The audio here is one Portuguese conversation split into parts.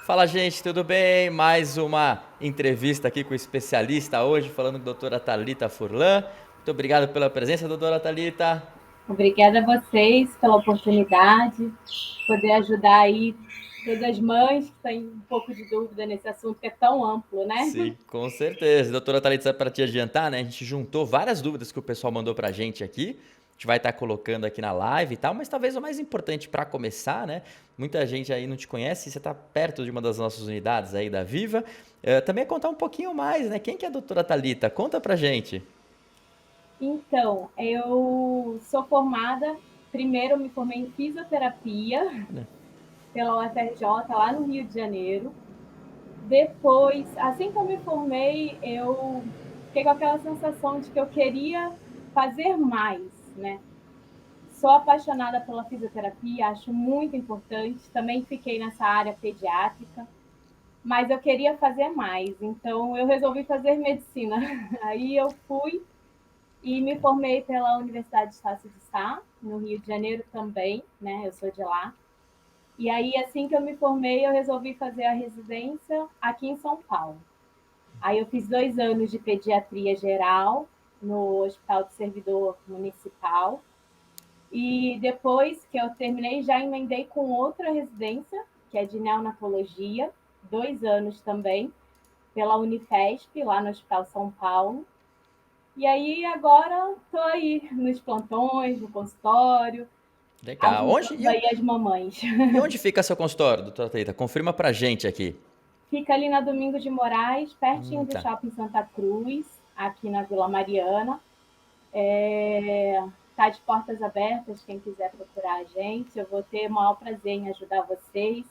Fala, gente, tudo bem? Mais uma entrevista aqui com o especialista hoje, falando com a doutora Thalita Furlan. Muito obrigado pela presença, doutora Thalita. Obrigada a vocês pela oportunidade de poder ajudar aí todas as mães que têm um pouco de dúvida nesse assunto que é tão amplo, né? Sim, com certeza. Doutora Thalita, para te adiantar, né? A gente juntou várias dúvidas que o pessoal mandou pra gente aqui. A gente vai estar colocando aqui na live e tal, mas talvez o mais importante para começar, né? Muita gente aí não te conhece, você está perto de uma das nossas unidades aí da Viva. Também é contar um pouquinho mais, né? Quem que é a doutora Thalita? Conta pra gente. Então, eu sou formada, primeiro eu me formei em fisioterapia pela UFRJ, lá no Rio de Janeiro. Depois, assim que eu me formei, eu fiquei com aquela sensação de que eu queria fazer mais, né? Sou apaixonada pela fisioterapia, acho muito importante. Também fiquei nessa área pediátrica, mas eu queria fazer mais, então eu resolvi fazer medicina. Aí eu fui e me formei pela Universidade de Estácio de Sá, no Rio de Janeiro também, né? Eu sou de lá. E aí, assim que eu me formei, eu resolvi fazer a residência aqui em São Paulo. Aí eu fiz 2 anos de pediatria geral no Hospital do Servidor Municipal. E depois que eu terminei, já emendei com outra residência, que é de neonatologia, 2 anos também, pela Unifesp, lá no Hospital São Paulo. E aí agora estou aí nos plantões, no consultório, Legal. ajudando aí as mamães. E onde fica seu consultório, doutora Thalita? Confirma pra gente aqui. Fica ali na Domingos de Moraes, pertinho do Tá. Shopping Santa Cruz, aqui na Vila Mariana. Está de portas abertas, quem quiser procurar a gente. Eu vou ter o maior prazer em ajudar vocês.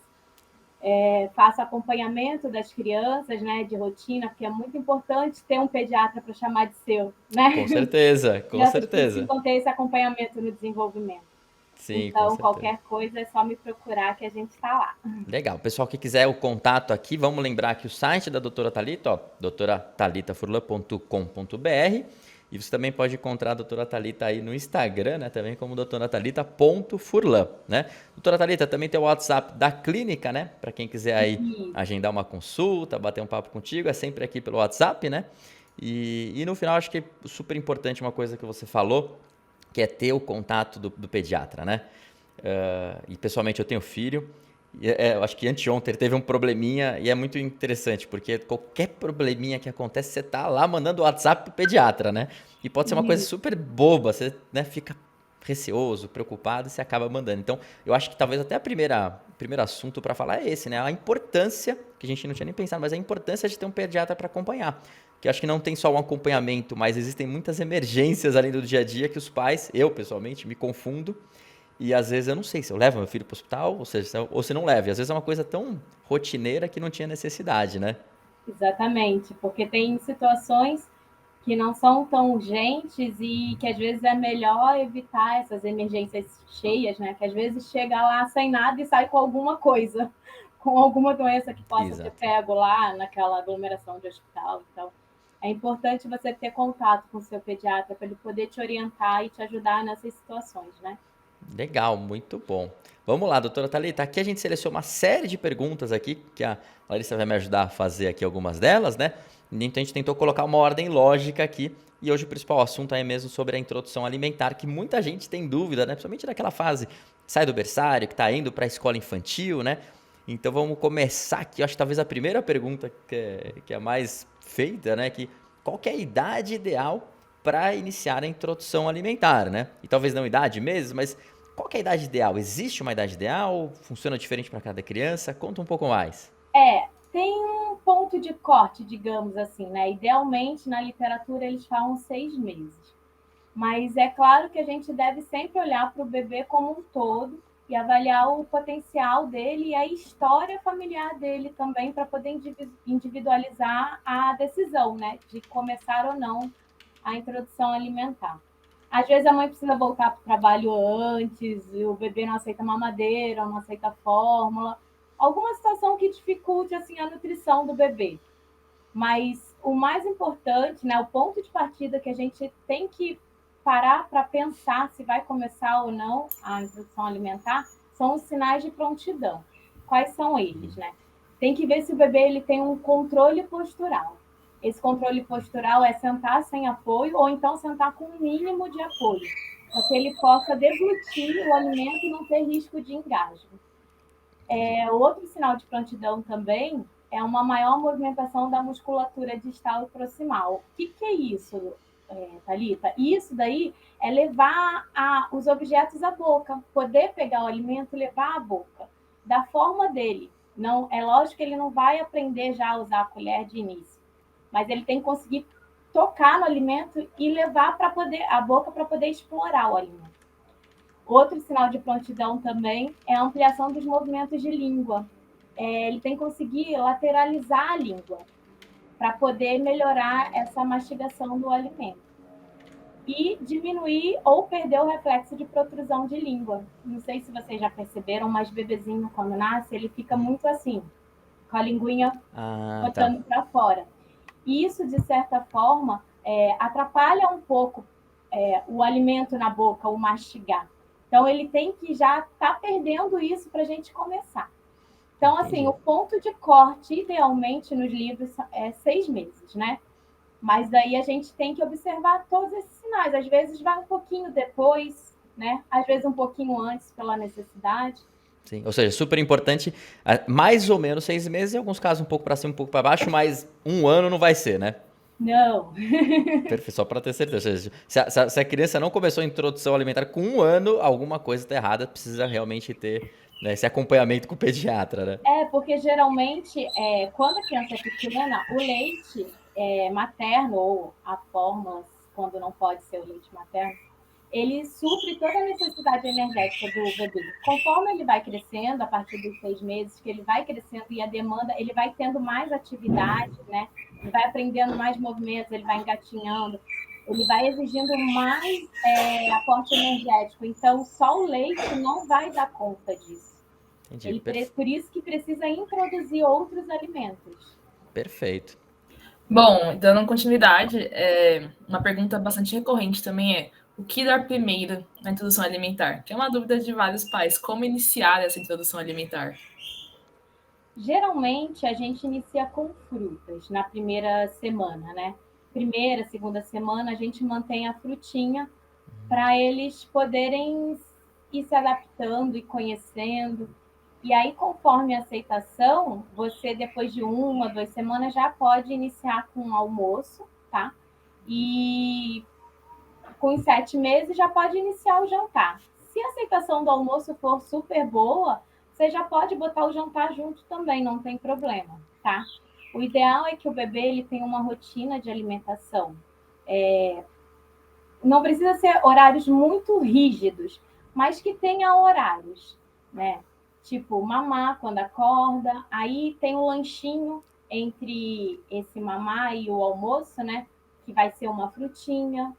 Faço acompanhamento das crianças, né, de rotina, porque é muito importante ter um pediatra para chamar de seu, Com né? certeza, com Crianças certeza. precisam ter esse acompanhamento no desenvolvimento. Sim, com Então, certeza. qualquer coisa é só me procurar que a gente está lá. Legal. Pessoal que quiser o contato aqui, vamos lembrar que o site da doutora Thalita, ó, doutoratalitafurlan.com.br. E você também pode encontrar a doutora Thalita aí no Instagram, né? Também como doutoratalita.furlan, né? Doutora Thalita, também tem o WhatsApp da clínica, né? Para quem quiser aí E, agendar uma consulta, bater um papo contigo, é sempre aqui pelo WhatsApp, né? E no final, acho que é super importante uma coisa que você falou, que é ter o contato do pediatra, né? E pessoalmente eu tenho filho. Eu acho que anteontem ele teve um probleminha e é muito interessante, porque qualquer probleminha que acontece, você tá lá mandando o WhatsApp pro pediatra, né? E pode ser uma coisa e super boba, você, né, fica receoso, preocupado e você acaba mandando. Então, eu acho que talvez até o primeiro assunto para falar é esse, né? A importância, que a gente não tinha nem pensado, mas a importância de ter um pediatra para acompanhar. Que eu acho que não tem só um acompanhamento, mas existem muitas emergências além do dia a dia que os pais, eu pessoalmente, me confundo e às vezes eu não sei se eu levo meu filho para o hospital, ou se não levo. E às vezes é uma coisa tão rotineira que não tinha necessidade, né? exatamente, porque tem situações que não são tão urgentes e que às vezes é melhor evitar essas emergências cheias, né? Que às vezes chega lá sem nada e sai com alguma coisa, com alguma doença que possa ter Exato. pego lá naquela aglomeração de hospital. Então, é importante você ter contato com o seu pediatra para ele poder te orientar e te ajudar nessas situações, né? Legal, muito bom. Vamos lá, doutora Thalita. Aqui a gente selecionou uma série de perguntas aqui, que a Larissa vai me ajudar a fazer aqui algumas delas, né? Então a gente tentou colocar uma ordem lógica aqui. E hoje o principal assunto é mesmo sobre a introdução alimentar, que muita gente tem dúvida, né? Principalmente naquela fase, sai do berçário, que está indo para a escola infantil, né? Então vamos começar aqui. Eu acho que talvez a primeira pergunta que é a mais feita, né? Que qual que é a idade ideal para iniciar a introdução alimentar, né? E talvez não idade mesmo, mas qual que é a idade ideal? Existe uma idade ideal? Funciona diferente para cada criança? Conta um pouco mais. Tem um ponto de corte, digamos assim, né? Idealmente, na literatura, eles falam 6 meses. Mas é claro que a gente deve sempre olhar para o bebê como um todo e avaliar o potencial dele e a história familiar dele também para poder individualizar a decisão, né, de começar ou não a introdução alimentar. Às vezes a mãe precisa voltar para o trabalho antes, e o bebê não aceita mamadeira, não aceita fórmula, alguma situação que dificulte assim a nutrição do bebê. Mas o mais importante, né, o ponto de partida que a gente tem que parar para pensar se vai começar ou não a introdução alimentar são os sinais de prontidão. Quais são eles, né? tem que ver se o bebê ele tem um controle postural. Esse controle postural é sentar sem apoio ou então sentar com um mínimo de apoio, para que ele possa deglutir o alimento e não ter risco de engasgo. Outro sinal de prontidão também é uma maior movimentação da musculatura distal e proximal. O que é isso, Thalita? Isso daí é levar os objetos à boca, poder pegar o alimento e levar à boca, da forma dele. Não, é lógico que ele não vai aprender já a usar a colher de início, mas ele tem que conseguir tocar no alimento e levar para poder a boca para poder explorar o alimento. Outro sinal de prontidão também é a ampliação dos movimentos de língua. Ele tem que conseguir lateralizar a língua para poder melhorar essa mastigação do alimento. E diminuir ou perder o reflexo de protrusão de língua. Não sei se vocês já perceberam, mas bebezinho, quando nasce, ele fica muito assim, com a linguinha botando para fora. Isso, de certa forma, atrapalha um pouco o alimento na boca, o mastigar. Então, ele tem que já estar perdendo isso para a gente começar. Então, assim, o ponto de corte, idealmente, nos livros é 6 meses, né? Mas daí a gente tem que observar todos esses sinais. Às vezes vai um pouquinho depois, né? Às vezes um pouquinho antes, pela necessidade. Sim, ou seja, super importante, mais ou menos 6 meses, em alguns casos um pouco para cima, um pouco para baixo, mas 1 ano não vai ser, né? Não. Perfeito, só para ter certeza. Se a criança não começou a introdução alimentar com 1 ano, alguma coisa está errada, precisa realmente ter, né, esse acompanhamento com o pediatra, né? Porque geralmente, quando a criança é pequena, o leite materno ou a fórmula, quando não pode ser o leite materno, ele supre toda a necessidade energética do bebê. Conforme ele vai crescendo, a partir dos 6 meses, que ele vai crescendo e a demanda, ele vai tendo mais atividade, né? Ele vai aprendendo mais movimentos, ele vai engatinhando, ele vai exigindo mais aporte energético. Então, só o leite não vai dar conta disso. Entendi. Por isso que precisa introduzir outros alimentos. Perfeito. Bom, dando continuidade, uma pergunta bastante recorrente também é: o que dar primeiro na introdução alimentar? Que é uma dúvida de vários pais. Como iniciar essa introdução alimentar? Geralmente, a gente inicia com frutas na primeira semana, né? Primeira, segunda semana, a gente mantém a frutinha para eles poderem ir se adaptando e conhecendo. E aí, conforme a aceitação, você, depois de 1, 2 semanas, já pode iniciar com o almoço, tá? E com os 7 meses já pode iniciar o jantar. Se a aceitação do almoço for super boa, você já pode botar o jantar junto também, não tem problema, tá? O ideal é que o bebê ele tenha uma rotina de alimentação. Não precisa ser horários muito rígidos, mas que tenha horários, né? Tipo, mamar quando acorda, aí tem um lanchinho entre esse mamar e o almoço, né? Que vai ser uma frutinha,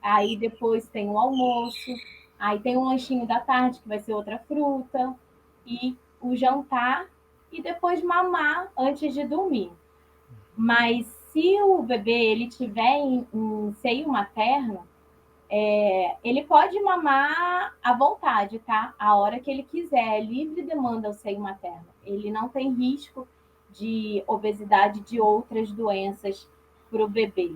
aí depois tem o almoço, aí tem um lanchinho da tarde, que vai ser outra fruta, e o jantar, e depois mamar antes de dormir. Mas se o bebê ele tiver em seio materno, ele pode mamar à vontade, tá? A hora que ele quiser, é livre demanda o seio materno. Ele não tem risco de obesidade, de outras doenças para o bebê.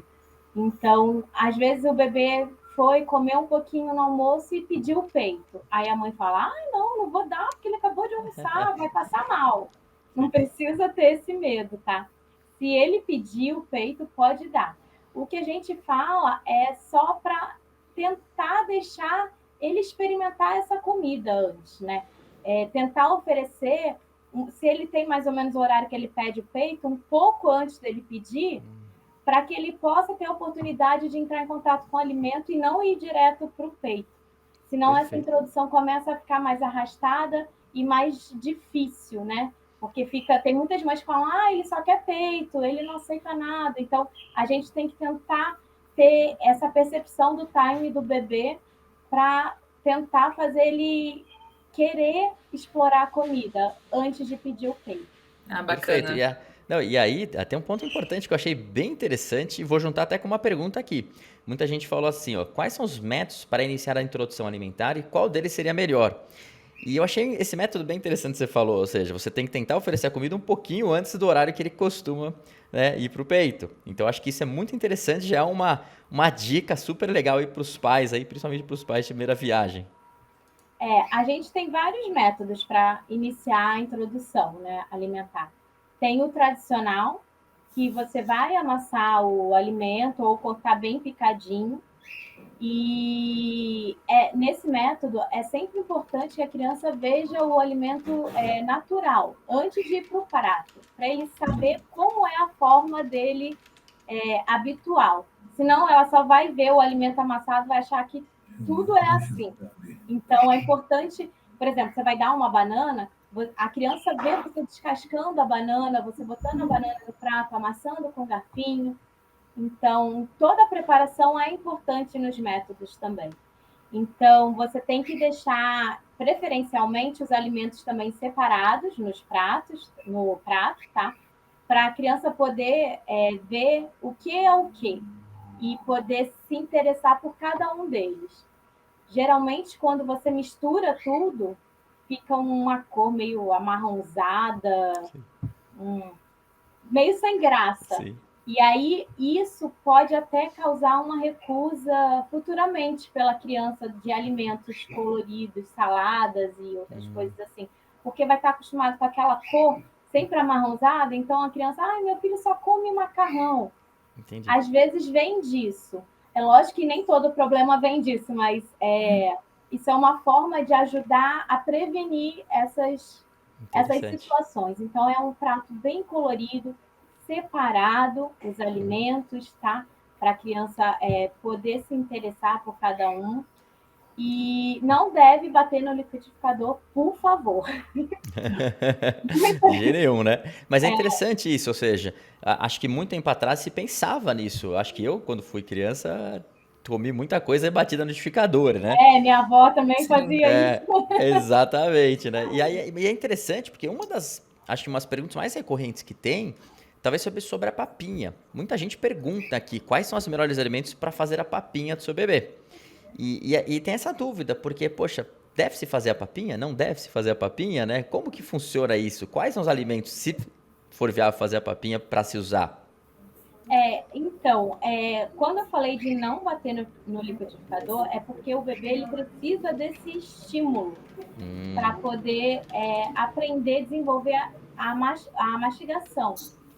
Então, às vezes o bebê foi comer um pouquinho no almoço e pediu o peito. Aí a mãe fala: não vou dar porque ele acabou de almoçar, vai passar mal. Não precisa ter esse medo, tá? Se ele pedir o peito, pode dar. O que a gente fala é só para tentar deixar ele experimentar essa comida antes, né? Tentar oferecer, se ele tem mais ou menos o horário que ele pede o peito, um pouco antes dele pedir, para que ele possa ter a oportunidade de entrar em contato com o alimento e não ir direto para o peito. Senão essa introdução começa a ficar mais arrastada e mais difícil, né? Porque tem muitas mães que falam: ele só quer peito, ele não aceita nada. Então, a gente tem que tentar ter essa percepção do time do bebê para tentar fazer ele querer explorar a comida antes de pedir o peito. Perfeito. Bacana. E aí, tem um ponto importante que eu achei bem interessante e vou juntar até com uma pergunta aqui. Muita gente falou assim, ó: quais são os métodos para iniciar a introdução alimentar e qual deles seria melhor? E eu achei esse método bem interessante que você falou, ou seja, você tem que tentar oferecer a comida um pouquinho antes do horário que ele costuma, né, ir para o peito. Então, eu acho que isso é muito interessante, já é uma dica super legal aí para os pais, aí, principalmente para os pais de primeira viagem. A gente tem vários métodos para iniciar a introdução, né, alimentar. Tem o tradicional, que você vai amassar o alimento ou cortar bem picadinho. E nesse método é sempre importante que a criança veja o alimento natural antes de ir para o prato, para ele saber como é a forma dele habitual. Senão ela só vai ver o alimento amassado, vai achar que tudo é assim. Então é importante, por exemplo, você vai dar uma banana, a criança vê você descascando a banana, você botando a banana no prato, amassando com garfinho. Então, toda a preparação é importante nos métodos também. Então, você tem que deixar, preferencialmente, os alimentos também separados nos pratos, no prato, tá? Para a criança poder ver o que é o que e poder se interessar por cada um deles. Geralmente, quando você mistura tudo, fica uma cor meio amarronzada, Sim. meio sem graça. Sim. E aí isso pode até causar uma recusa futuramente pela criança de alimentos coloridos, saladas e outras coisas assim, porque vai estar acostumado com aquela cor sempre amarronzada, então a criança, ai, meu filho só come macarrão. Entendi. Às vezes vem disso. É lógico que nem todo problema vem disso, mas isso é uma forma de ajudar a prevenir essas Interessante. situações. Então, é um prato bem colorido, separado os alimentos, tá? Para a criança poder se interessar por cada um. E não deve bater no liquidificador, por favor. De jeito nenhum, né? Mas é interessante isso, ou seja, acho que muito tempo atrás se pensava nisso. Acho que eu, quando fui criança, comi muita coisa batida no liquidificador, né? Minha avó também Sim. fazia isso. Exatamente, né? E aí e é interessante porque acho que umas perguntas mais recorrentes que tem, talvez sobre a papinha. Muita gente pergunta aqui quais são os melhores alimentos para fazer a papinha do seu bebê. E tem essa dúvida, porque, poxa, deve-se fazer a papinha? Não deve-se fazer a papinha, né? Como que funciona isso? Quais são os alimentos, se for viável fazer a papinha, para se usar? Então, quando eu falei de não bater no liquidificador, é porque o bebê ele precisa desse estímulo para poder aprender a desenvolver a mastigação.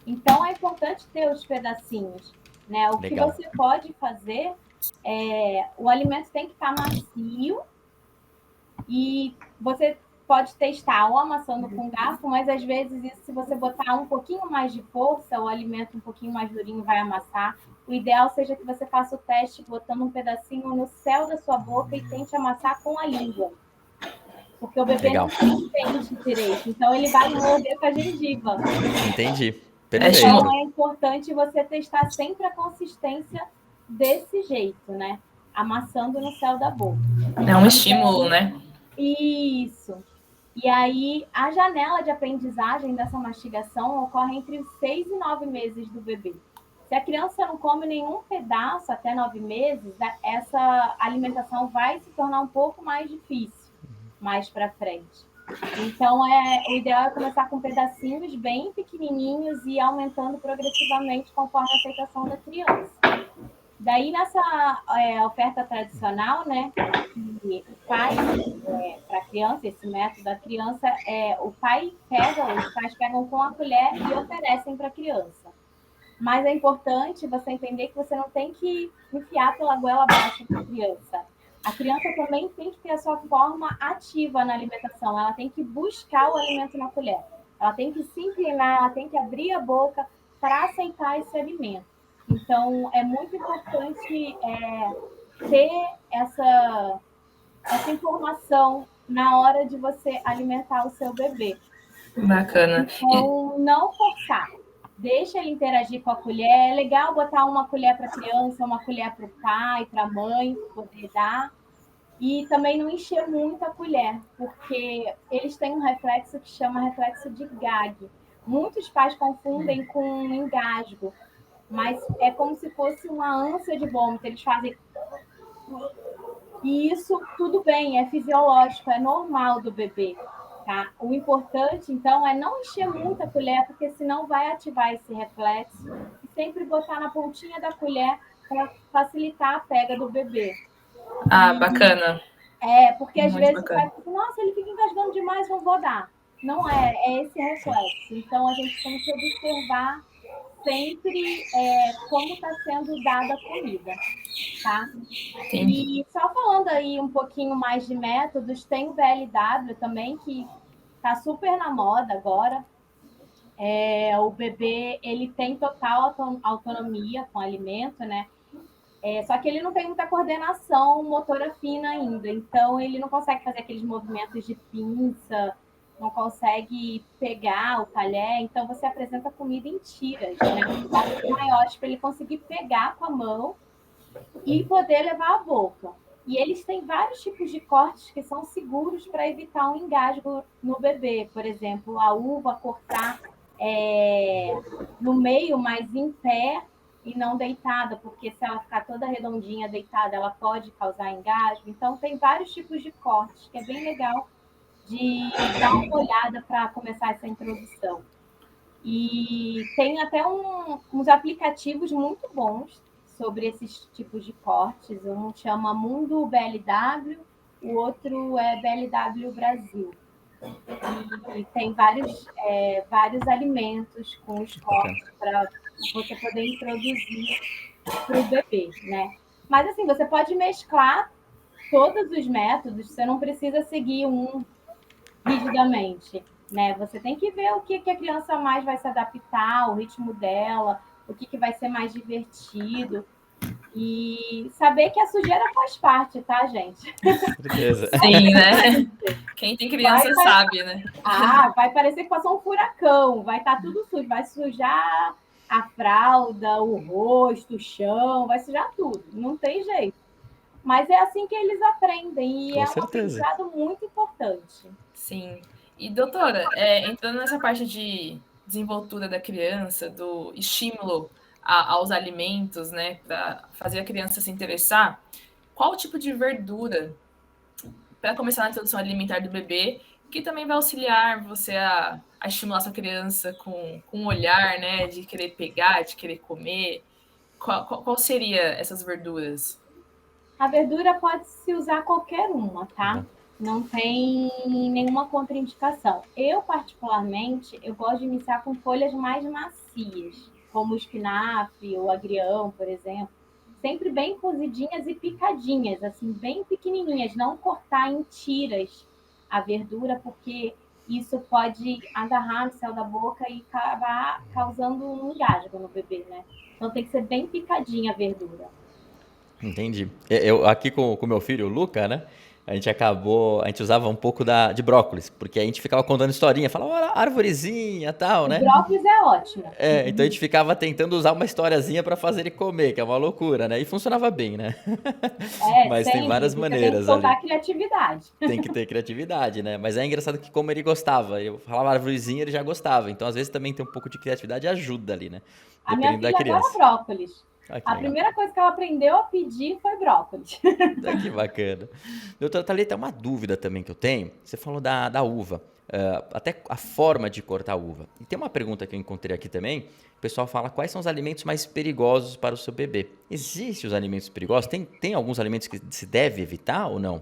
Então, é importante ter os pedacinhos. Né? O que Legal. você pode fazer o alimento tem que estar macio e você pode testar ou amassando com garfo, mas às vezes isso, se você botar um pouquinho mais de força, o alimento um pouquinho mais durinho vai amassar. O ideal seja que você faça o teste botando um pedacinho no céu da sua boca e tente amassar com a língua. Porque o bebê Legal. não entende direito, então ele vai morder com a gengiva. Entendi. Então Perfeito. é importante você testar sempre a consistência desse jeito, né? Amassando no céu da boca. É um estímulo, né? Isso. E aí, a janela de aprendizagem dessa mastigação ocorre entre os 6 e 9 meses do bebê. Se a criança não come nenhum pedaço até 9 meses, essa alimentação vai se tornar um pouco mais difícil mais para frente. Então, o ideal é começar com pedacinhos bem pequenininhos e aumentando progressivamente conforme a aceitação da criança. Daí, nessa oferta tradicional, né, que o pai, para a criança, esse método da criança, os pais pegam com a colher e oferecem para a criança. Mas é importante você entender que você não tem que enfiar pela goela abaixo para a criança. A criança também tem que ter a sua forma ativa na alimentação. Ela tem que buscar o alimento na colher. Ela tem que se inclinar, ela tem que abrir a boca para aceitar esse alimento. Então, é muito importante ter essa informação na hora de você alimentar o seu bebê. Bacana. Então, não forçar. Deixa ele interagir com a colher. É legal botar uma colher para a criança, uma colher para o pai, para a mãe, poder dar. E também não encher muito a colher, porque eles têm um reflexo que chama reflexo de gag. Muitos pais confundem com engasgo, mas é como se fosse uma ânsia de vômito. Eles fazem E isso tudo bem, é fisiológico, é normal do bebê. Tá? O importante, então, é não encher muito a colher, porque senão vai ativar esse reflexo. E sempre botar na pontinha da colher para facilitar a pega do bebê. Ah, E bacana. porque às Muito vezes o pai bacana. fica, nossa, ele fica engasgando demais, não vou dar. Não é, é esse reflexo. Então a gente tem que observar sempre como está sendo dada a comida, tá? Entendi. E só falando aí um pouquinho mais de métodos, tem o VLW também, que está super na moda agora. O bebê ele tem total autonomia com o alimento, né? Só que ele não tem muita coordenação motora fina ainda, então ele não consegue fazer aqueles movimentos de pinça, não consegue pegar o talher, então você apresenta comida em tiras, né? Maiores para ele conseguir pegar com a mão e poder levar à boca. E eles têm vários tipos de cortes que são seguros para evitar um engasgo no bebê. Por exemplo, a uva cortar no meio, mas em pé e não deitada, porque se ela ficar toda redondinha deitada, ela pode causar engasgo. Então, tem vários tipos de cortes, que é bem legal de dar uma olhada para começar essa introdução. E tem até uns aplicativos muito bons sobre esses tipos de cortes. Um chama Mundo BLW, o outro é BLW Brasil. E tem vários alimentos com os Bacana. cortes para você poder introduzir para o bebê, né? Mas assim, você pode mesclar todos os métodos, você não precisa seguir um rigidamente, né? Você tem que ver o que a criança mais vai se adaptar, o ritmo dela, o que vai ser mais divertido. E saber que a sujeira faz parte, tá, gente? Certeza. Sim, né? Quem tem Vai, criança sabe, né? vai parecer que passou um furacão, vai estar tudo sujo, vai sujar a fralda, o rosto, o chão, vai sujar tudo, não tem jeito. Mas é assim que eles aprendem e Com é um certeza. aprendizado muito importante. Sim. E, doutora, entrando nessa parte de desenvoltura da criança, do estímulo aos alimentos, né, para fazer a criança se interessar, qual tipo de verdura para começar na introdução alimentar do bebê, que também vai auxiliar você a estimular sua criança com um olhar, né, de querer pegar, de querer comer? Qual seria essas verduras? A verdura pode se usar qualquer uma, tá? Tá. Não tem nenhuma contraindicação. Eu, particularmente, eu gosto de iniciar com folhas mais macias, como o espinafre ou agrião, por exemplo. Sempre bem cozidinhas e picadinhas, assim, bem pequenininhas. Não cortar em tiras a verdura, porque isso pode agarrar no céu da boca e acabar causando um engasgo no bebê, né? Então tem que ser bem picadinha a verdura. Entendi. Eu aqui com o meu filho, o Luca, né? A gente usava um pouco de brócolis, porque a gente ficava contando historinha, falava, olha, arvorezinha, tal, O né? brócolis é ótimo. Então a gente ficava tentando usar uma historiazinha pra fazer ele comer, que é uma loucura, né? E funcionava bem, né? Mas tem Sempre. várias Você tem que maneiras soltar ali. a criatividade. Tem que ter criatividade, né? Mas é engraçado que como ele gostava, eu falava arvorezinha, ele já gostava. Então às vezes também tem um pouco de criatividade e ajuda ali, né? A minha Dependendo da filha adora criança. brócolis. Ah, que A legal. primeira coisa que ela aprendeu a pedir foi brócolis. Que bacana. Doutora Thalita, uma dúvida também que eu tenho. Você falou da uva, até a forma de cortar a uva. E tem uma pergunta que eu encontrei aqui também. O pessoal fala quais são os alimentos mais perigosos para o seu bebê. Existem os alimentos perigosos? Tem alguns alimentos que se deve evitar ou não?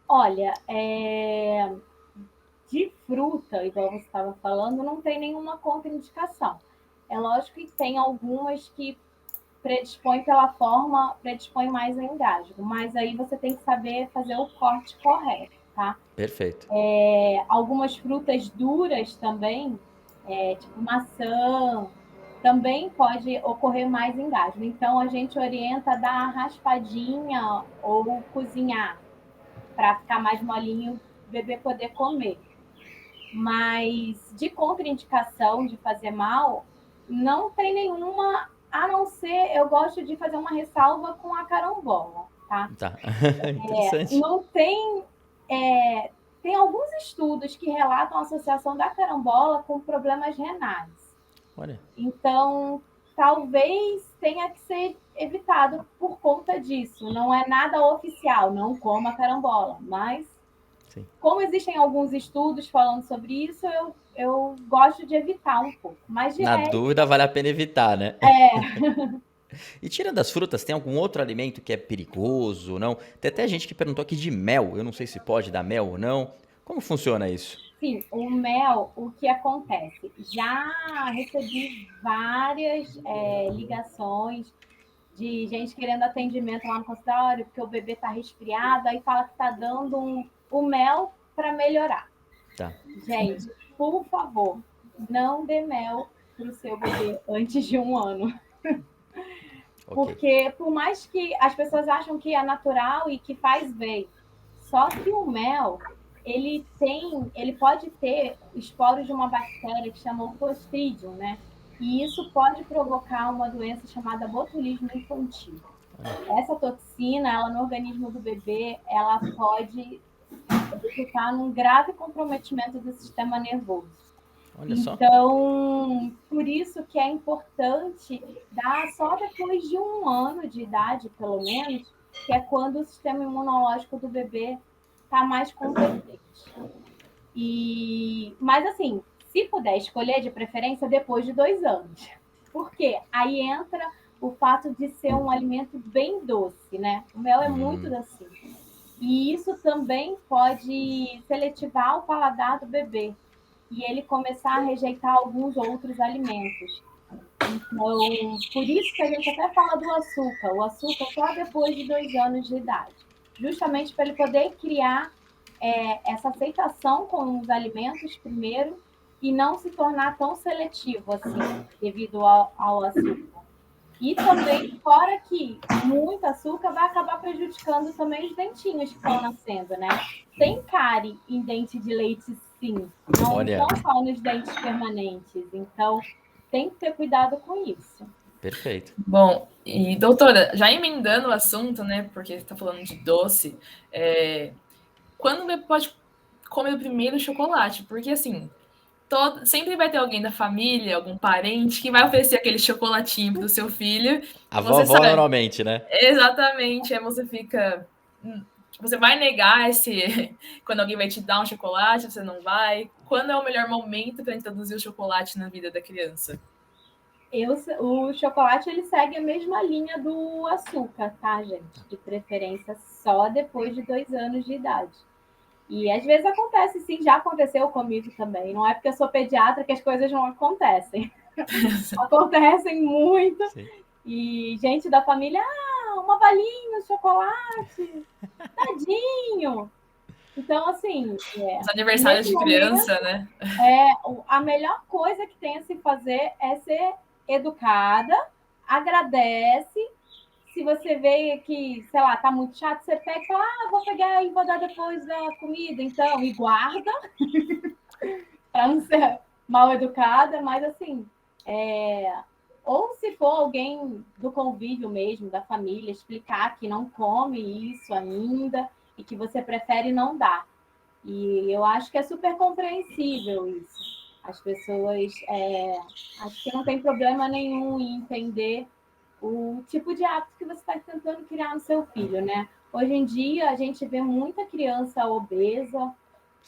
Olha, de fruta, igual você estava falando, não tem nenhuma contraindicação. É lógico que tem algumas que predispõem pela forma, predispõem mais a engasgo, mas aí você tem que saber fazer o corte correto, tá? Perfeito. Algumas frutas duras também, tipo maçã, também pode ocorrer mais engasgo. Então, a gente orienta a dar a raspadinha ou cozinhar para ficar mais molinho, o bebê poder comer. Mas de contraindicação de fazer mal, não tem nenhuma, a não ser eu gosto de fazer uma ressalva com a carambola, tá? Tá. Interessante. Não tem. Tem alguns estudos que relatam a associação da carambola com problemas renais. Olha. Então, talvez tenha que ser evitado por conta disso. Não é nada oficial, não coma carambola, mas Sim. como existem alguns estudos falando sobre isso, eu gosto de evitar um pouco. Mas de Na resto, dúvida, vale a pena evitar, né? E tirando as frutas, tem algum outro alimento que é perigoso, não? Tem até gente que perguntou aqui de mel. Eu não sei se pode dar mel ou não. Como funciona isso? sim, o mel, o que acontece? Já recebi várias ligações de gente querendo atendimento lá no consultório, porque o bebê está resfriado, aí fala que está dando o mel para melhorar. Tá, Gente, por favor, não dê mel para o seu bebê antes de 1 ano. ok. Porque por mais que as pessoas acham que é natural e que faz bem, só que o mel, ele pode ter esporos de uma bactéria que chama o Clostridium, né? E isso pode provocar uma doença chamada botulismo infantil. Essa toxina, ela no organismo do bebê, ela pode resultar num grave comprometimento do sistema nervoso. Olha só. Então, por isso que é importante dar só depois de 1 ano de idade, pelo menos, que é quando o sistema imunológico do bebê está mais competente. Mas assim, se puder escolher, de preferência depois de 2 anos. Por quê? Aí entra o fato de ser um alimento bem doce, né? O mel é muito doce. E isso também pode seletivar o paladar do bebê e ele começar a rejeitar alguns outros alimentos. Então, por isso que a gente até fala do açúcar. O açúcar só depois de 2 anos de idade. Justamente para ele poder criar essa aceitação com os alimentos primeiro e não se tornar tão seletivo assim, devido ao açúcar. E também, fora que muito açúcar vai acabar prejudicando também os dentinhos que estão nascendo, né? Tem cárie em dente de leite, sim. Não Olha, são só nos dentes permanentes. Então, tem que ter cuidado com isso. perfeito. Bom, e doutora, já emendando o assunto, né? Porque você está falando de doce, quando você pode comer o primeiro chocolate? Porque assim, sempre vai ter alguém da família, algum parente, que vai oferecer aquele chocolatinho pro seu filho. A Você vovó sabe, normalmente, né? exatamente, aí você fica. Você vai negar esse. Quando alguém vai te dar um chocolate, você não vai. Quando é o melhor momento para introduzir o chocolate na vida da criança? O chocolate ele segue a mesma linha do açúcar, tá, gente? De preferência só depois de 2 anos de idade. E às vezes acontece, sim, já aconteceu comigo também. Não é porque eu sou pediatra que as coisas não acontecem. Acontecem muito. Sim. E gente da família, uma balinha, chocolate, tadinho. Então, assim, Os aniversários nesse de momento, criança, né? a melhor coisa que tem a se fazer é ser educada, agradece. Se você vê que, sei lá, tá muito chato, você pega e fala, vou pegar e vou dar depois da comida, então, e guarda, para não ser mal educada, mas assim, ou se for alguém do convívio mesmo, da família, explicar que não come isso ainda e que você prefere não dar. E eu acho que é super compreensível isso. As pessoas acho que não tem problema nenhum em entender o tipo de hábito que você está tentando criar no seu filho, né? Hoje em dia, a gente vê muita criança obesa,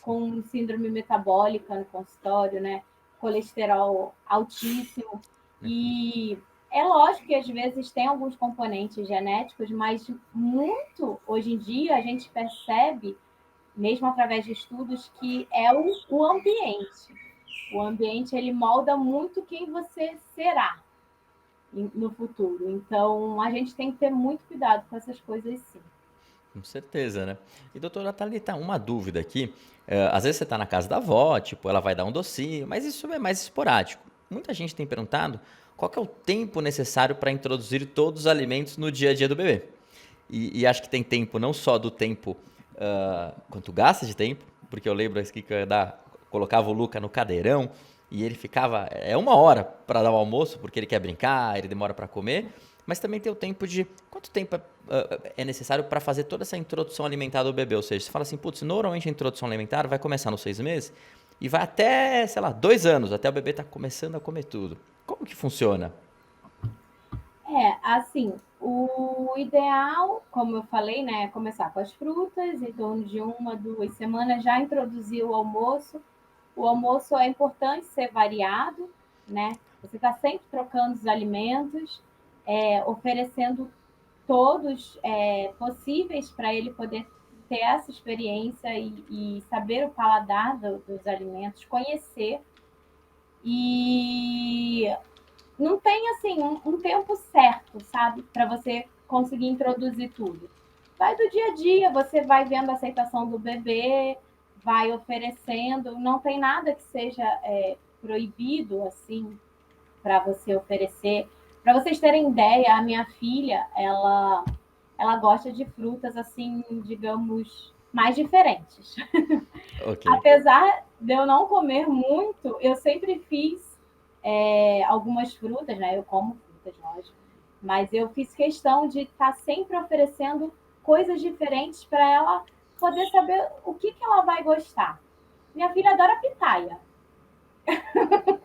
com síndrome metabólica no consultório, né? Colesterol altíssimo. E é lógico que às vezes tem alguns componentes genéticos, mas muito hoje em dia a gente percebe, mesmo através de estudos, que é o ambiente. O ambiente ele molda muito quem você será no futuro. Então, a gente tem que ter muito cuidado com essas coisas, sim. Com certeza, né? E doutora Thalita, uma dúvida aqui. Às vezes você está na casa da avó, tipo, ela vai dar um docinho, mas isso é mais esporádico. Muita gente tem perguntado qual que é o tempo necessário para introduzir todos os alimentos no dia a dia do bebê. E acho que tem tempo, não só do tempo, quanto gasta de tempo, porque eu lembro que eu colocava o Luca no cadeirão e ele ficava 1 hora para dar o almoço, porque ele quer brincar, ele demora para comer, mas também tem o tempo de quanto tempo é necessário para fazer toda essa introdução alimentar do bebê. Ou seja, você fala assim, putz, normalmente a introdução alimentar vai começar nos 6 meses e vai até, sei lá, 2 anos, até o bebê tá começando a comer tudo. Como que funciona? Assim, o ideal, como eu falei, né, é começar com as frutas, em torno de 1, 2 semanas, já introduzir o almoço. O almoço é importante ser variado, né? Você está sempre trocando os alimentos, oferecendo todos possíveis para ele poder ter essa experiência e saber o paladar dos alimentos, conhecer. E não tem assim um tempo certo, sabe, para você conseguir introduzir tudo. Vai do dia a dia, você vai vendo a aceitação do bebê, vai oferecendo, não tem nada que seja proibido assim para você oferecer. Para vocês terem ideia, a minha filha, ela gosta de frutas assim, digamos, mais diferentes. Ok. Apesar de eu não comer muito, eu sempre fiz algumas frutas, né? Eu como frutas, lógico, mas eu fiz questão de estar sempre oferecendo coisas diferentes para ela poder saber o que ela vai gostar. Minha filha adora pitaia.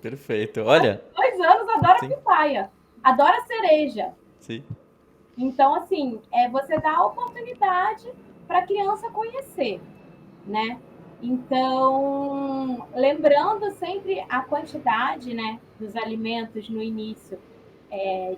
Perfeito. Olha, 2 anos adora sim, pitaia, adora cereja. sim. Então, assim, você dá a oportunidade para a criança conhecer, né? Então, lembrando sempre a quantidade, né, dos alimentos no início,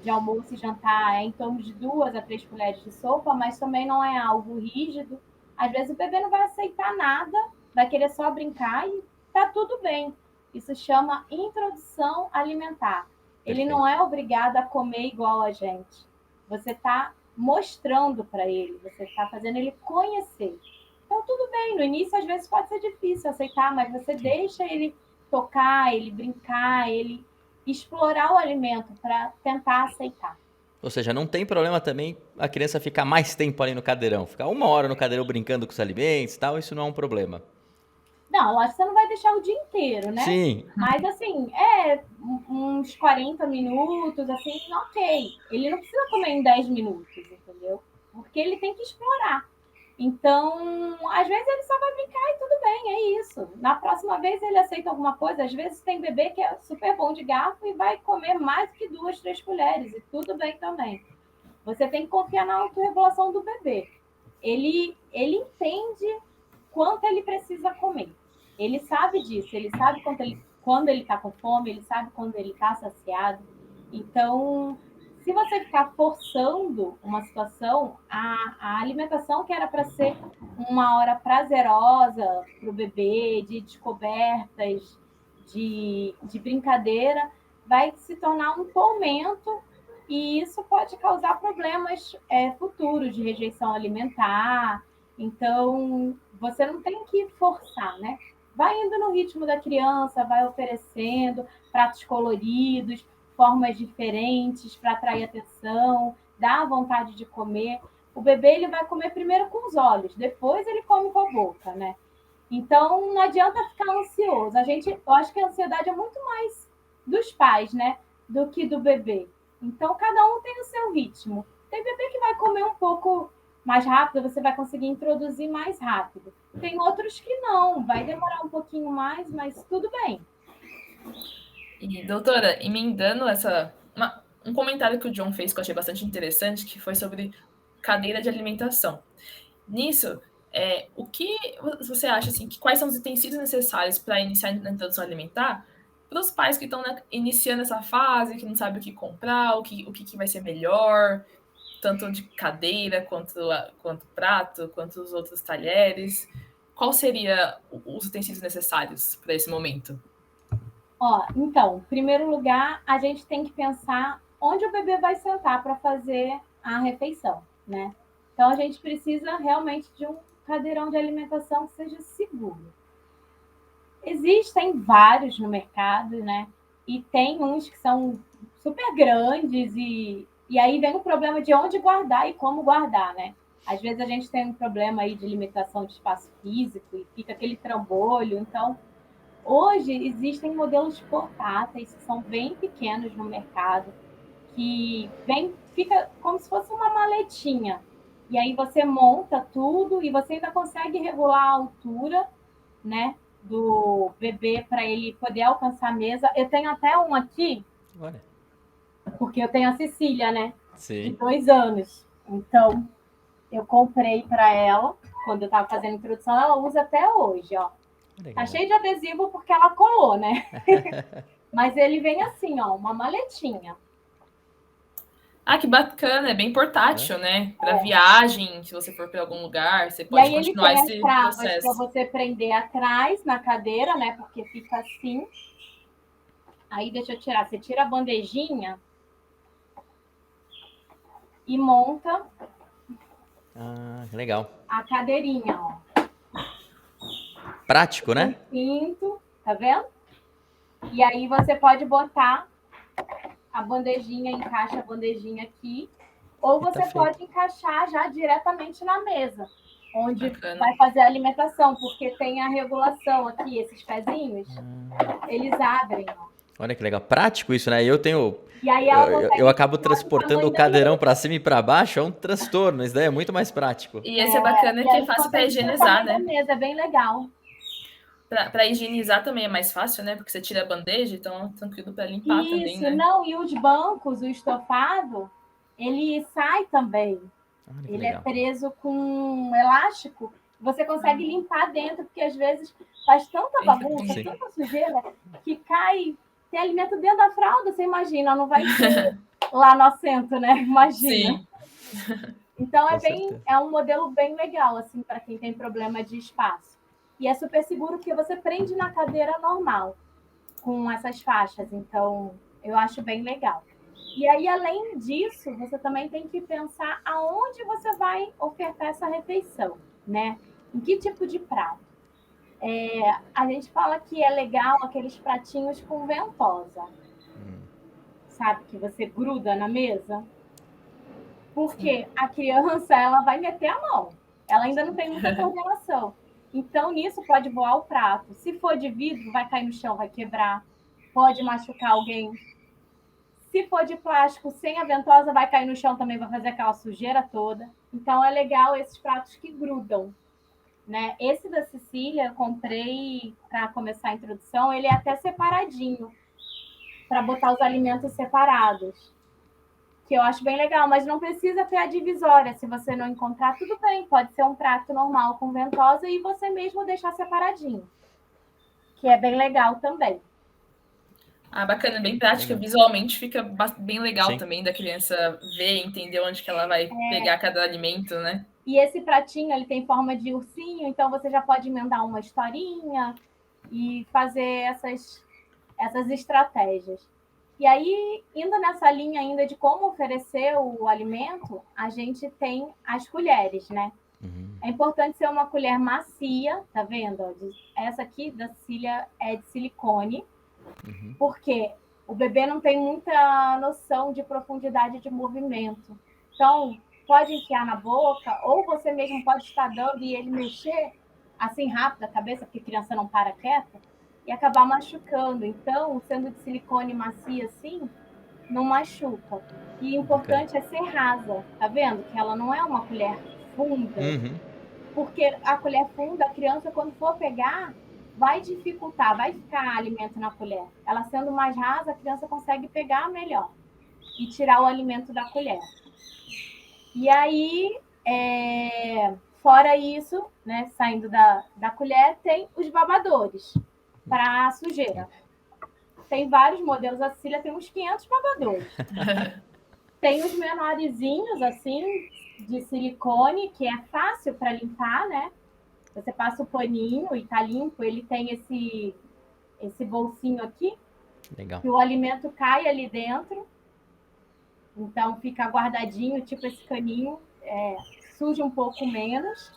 de almoço e jantar, é em torno de 2 a 3 colheres de sopa, mas também não é algo rígido. Às vezes o bebê não vai aceitar nada, vai querer só brincar e tá tudo bem. Isso chama introdução alimentar. Ele não Perfeito. é obrigado a comer igual a gente. Você está mostrando para ele, você está fazendo ele conhecer. Então, tudo bem, no início às vezes pode ser difícil aceitar, mas você Sim. deixa ele tocar, ele brincar, ele explorar o alimento para tentar aceitar. Ou seja, não tem problema também a criança ficar mais tempo ali no cadeirão. Ficar 1 hora no cadeirão brincando com os alimentos e tal, isso não é um problema. Não, eu acho que você não vai deixar o dia inteiro, né? Sim, Mas assim, uns 40 minutos, assim, ok. Ele não precisa comer em 10 minutos, entendeu? Porque ele tem que explorar. Então, às vezes ele só vai brincar e tudo bem, é isso. Na próxima vez ele aceita alguma coisa. Às vezes tem bebê que é super bom de garfo e vai comer mais do que 2, 3 colheres, e tudo bem também. Você tem que confiar na autorregulação do bebê. Ele entende quanto ele precisa comer. Ele sabe disso, ele sabe quando ele está com fome, ele sabe quando ele está saciado. Então, se você ficar forçando uma situação, a alimentação que era para ser uma hora prazerosa para o bebê, de descobertas, de brincadeira, vai se tornar um tormento e isso pode causar problemas futuros de rejeição alimentar. Então, você não tem que forçar, né? Vai indo no ritmo da criança, vai oferecendo pratos coloridos, formas diferentes para atrair atenção, dá vontade de comer. O bebê ele vai comer primeiro com os olhos, depois ele come com a boca, né? Então não adianta ficar ansioso. Eu acho que a ansiedade é muito mais dos pais, né, do que do bebê. Então cada um tem o seu ritmo. Tem bebê que vai comer um pouco mais rápido, você vai conseguir introduzir mais rápido. Tem outros que não, vai demorar um pouquinho mais, mas tudo bem. E, doutora, emendando um comentário que o John fez que eu achei bastante interessante, que foi sobre cadeira de alimentação. Nisso, o que você acha, assim, quais são os utensílios necessários para iniciar na introdução alimentar para os pais que estão iniciando essa fase, que não sabem o que comprar, o que vai ser melhor, tanto de cadeira, quanto prato, quanto os outros talheres? Qual seria os utensílios necessários para esse momento? Então, em primeiro lugar, a gente tem que pensar onde o bebê vai sentar para fazer a refeição, né? Então, a gente precisa realmente de um cadeirão de alimentação que seja seguro. Existem vários no mercado, né? E tem uns que são super grandes e aí vem o problema de onde guardar e como guardar, né? Às vezes a gente tem um problema aí de limitação de espaço físico e fica aquele trambolho. Então, hoje existem modelos portáteis que são bem pequenos no mercado, fica como se fosse uma maletinha. E aí você monta tudo e você ainda consegue regular a altura, né, do bebê para ele poder alcançar a mesa. Eu tenho até um aqui olha. Porque eu tenho a Cecília, né? De Sim. 2 anos. Então, eu comprei para ela, quando eu estava fazendo a introdução, ela usa até hoje, ó. Tá Legal. cheio de adesivo porque ela colou, né? Mas ele vem assim, ó, uma maletinha. Ah, que bacana, é bem portátil, né? Para viagem, se você for para algum lugar, você E pode aí ele continuar tem as esse travas para processo. você prender atrás na cadeira, né? Porque fica assim. Aí deixa eu tirar. Você tira a bandejinha e monta Ah, legal. a cadeirinha, ó. Prático, Um né? cinto, tá vendo? E aí você pode botar a bandejinha, encaixa a bandejinha aqui, ou E tá você feito. pode encaixar já diretamente na mesa, onde Bacana. vai fazer a alimentação, porque tem a regulação aqui, esses pezinhos, eles abrem, ó. Olha que legal. Prático isso, né? Eu tenho. E aí Eu, ela eu consegue acabo ficar do transportando o tamanho da cadeirão mesa. pra cima e pra baixo, é um transtorno. Isso daí é muito mais prático. E esse é bacana E que é aí fácil para consegue ficar do higienizar, tamanho da né? mesa, é bem legal. Para higienizar também é mais fácil, né? Porque você tira a bandeja, então é tranquilo para limpar também, Isso, né? não, e os bancos, o estofado, ele sai também. Olha que Ele é legal. preso com um elástico. Você consegue limpar dentro, porque às vezes faz tanta Entra bagunça, Sim. com... tanta sujeira, que cai. Tem alimento dentro da fralda, você imagina, não vai ter lá no assento, né? Imagina. Sim. Então Com certeza. é um modelo bem legal, assim, para quem tem problema de espaço. E é super seguro porque você prende na cadeira normal, com essas faixas. Então, eu acho bem legal. E aí, além disso, você também tem que pensar aonde você vai ofertar essa refeição, né? Em que tipo de prato? A gente fala que é legal aqueles pratinhos com ventosa, sabe? Que você gruda na mesa. Porque a criança, ela vai meter a mão. Ela ainda não tem muita coordenação. Então, nisso pode voar o prato. Se for de vidro, vai cair no chão, vai quebrar. Pode machucar alguém. Se for de plástico sem a ventosa, vai cair no chão também, vai fazer aquela sujeira toda. Então é legal esses pratos que grudam, né? Esse da Cecília, eu comprei para começar a introdução, ele é até separadinho, para botar os alimentos separados, que eu acho bem legal, mas não precisa ter a divisória. Se você não encontrar, tudo bem, pode ser um prato normal com ventosa e você mesmo deixar separadinho, que é bem legal também. Ah, bacana, bem prática. Legal. Visualmente fica bem legal Sim. também da criança ver, entender onde que ela vai pegar cada alimento, né? E esse pratinho, ele tem forma de ursinho, então você já pode emendar uma historinha e fazer essas estratégias. E aí, indo nessa linha ainda de como oferecer o alimento, a gente tem as colheres, né? É importante ser uma colher macia, tá vendo? Essa aqui da Cecília é de silicone, porque o bebê não tem muita noção de profundidade de movimento. Então, pode enfiar na boca, ou você mesmo pode estar dando e ele mexer assim rápido a cabeça, porque criança não para quieta, e acabar machucando. Então, sendo de silicone macia assim, não machuca. E o Bacana. importante é ser rasa, tá vendo? Que ela não é uma colher funda, Uhum. porque a colher funda, a criança, quando for pegar, vai dificultar, vai ficar alimento na colher. Ela sendo mais rasa, a criança consegue pegar melhor e tirar o alimento da colher. E aí, fora isso, né, saindo da colher, tem os babadores para sujeira. Tem vários modelos, a Cecília tem uns 500 babadores. Tem os menorzinhos, assim, de silicone, que é fácil para limpar, né? Você passa o paninho e tá limpo. Ele tem esse bolsinho aqui, Legal. que o alimento cai ali dentro. Então fica guardadinho, tipo esse caninho, suja um pouco menos.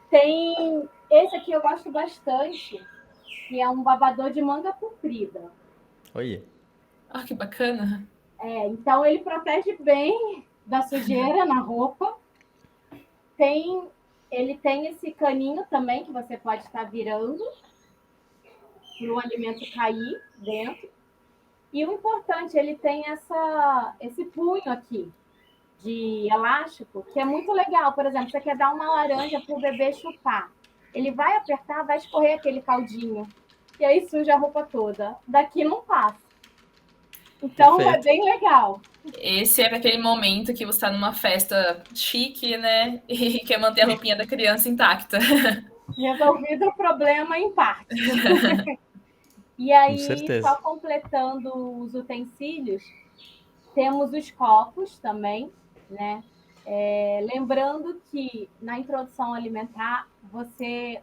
Tem esse aqui eu gosto bastante, que é um babador de manga comprida. Olha. Ah, que bacana. Então ele protege bem da sujeira na roupa. Ele tem esse caninho também que você pode estar virando para o alimento cair dentro. E o importante, ele tem esse punho aqui de elástico, que é muito legal. Por exemplo, você quer dar uma laranja para o bebê chupar. Ele vai apertar, vai escorrer aquele caldinho. E aí suja a roupa toda. Daqui não passa. Então é Perfeito. bem legal. Esse é aquele momento que você está numa festa chique, né? E quer manter a roupinha da criança intacta. Resolvido o problema em partes. E Com aí, só certeza. completando os utensílios, temos os copos também, né? Lembrando que na introdução alimentar,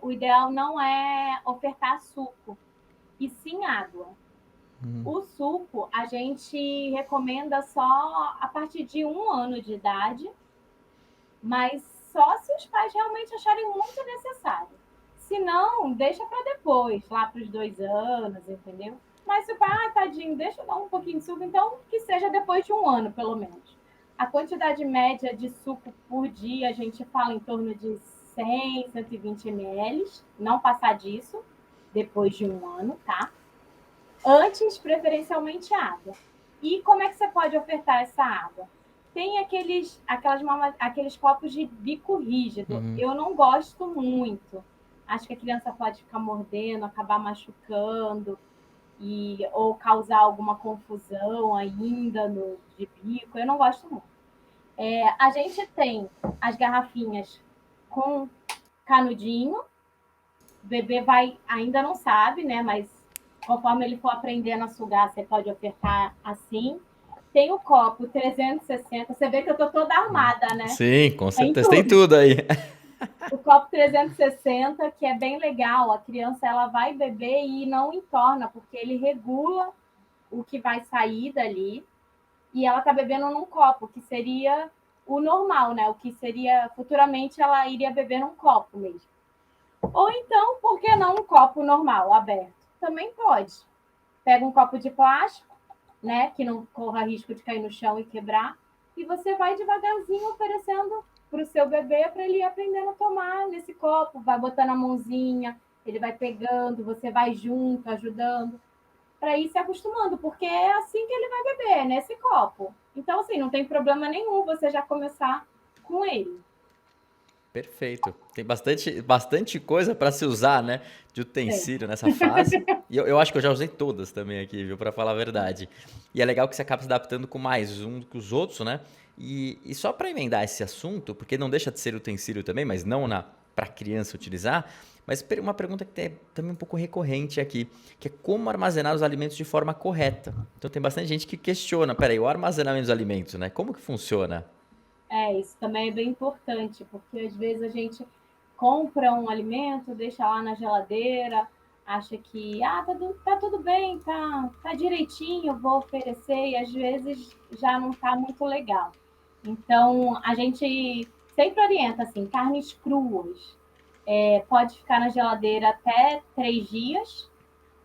o ideal não é ofertar suco, e sim água. O suco a gente recomenda só a partir de 1 ano de idade, mas só se os pais realmente acharem muito necessário. Se não, deixa para depois, lá para os 2 anos, entendeu? Mas se o pai, tadinho, deixa eu dar um pouquinho de suco, então que seja depois de 1 ano, pelo menos. A quantidade média de suco por dia, a gente fala em torno de 100, 120 ml, não passar disso, depois de 1 ano, tá? Antes, preferencialmente, água. E como é que você pode ofertar essa água? Tem aqueles copos de bico rígido. Eu não gosto muito. Acho que a criança pode ficar mordendo, acabar machucando ou causar alguma confusão ainda de bico. Eu não gosto muito. A gente tem as garrafinhas com canudinho. O bebê ainda não sabe, né? Mas conforme ele for aprendendo a sugar, você pode ofertar assim. Tem o copo 360. Você vê que eu tô toda armada, né? Sim, com Tem certeza. Tem tudo. tudo aí. O copo 360, que é bem legal. A criança ela vai beber e não entorna, porque ele regula o que vai sair dali. E ela tá bebendo num copo, que seria o normal, né? O que seria futuramente ela iria beber num copo mesmo. Ou então, por que não um copo normal, aberto? Também pode. Pega um copo de plástico, né, que não corra risco de cair no chão e quebrar, e você vai devagarzinho oferecendo para o seu bebê para ele ir aprendendo a tomar nesse copo, vai botando a mãozinha, ele vai pegando, você vai junto, ajudando, para ir se acostumando, porque é assim que ele vai beber, nesse copo. Então, assim, não tem problema nenhum você já começar com ele. Perfeito. Tem bastante coisa para se usar, né? De Sim. utensílio nessa fase. E eu acho que eu já usei todas também aqui, viu? Para falar a verdade. E é legal que você acaba se adaptando com mais um que os outros, né? E só para emendar esse assunto, porque não deixa de ser utensílio também, mas não para criança utilizar. Mas uma pergunta que é também um pouco recorrente aqui, que é como armazenar os alimentos de forma correta. Então tem bastante gente que questiona, peraí, o armazenamento dos alimentos, né? Como que funciona? Isso também é bem importante, porque às vezes a gente compra um alimento, deixa lá na geladeira, acha que tá tudo bem, tá direitinho, vou oferecer, e às vezes já não tá muito legal. Então, a gente sempre orienta assim, carnes cruas. Pode ficar na geladeira até 3 dias,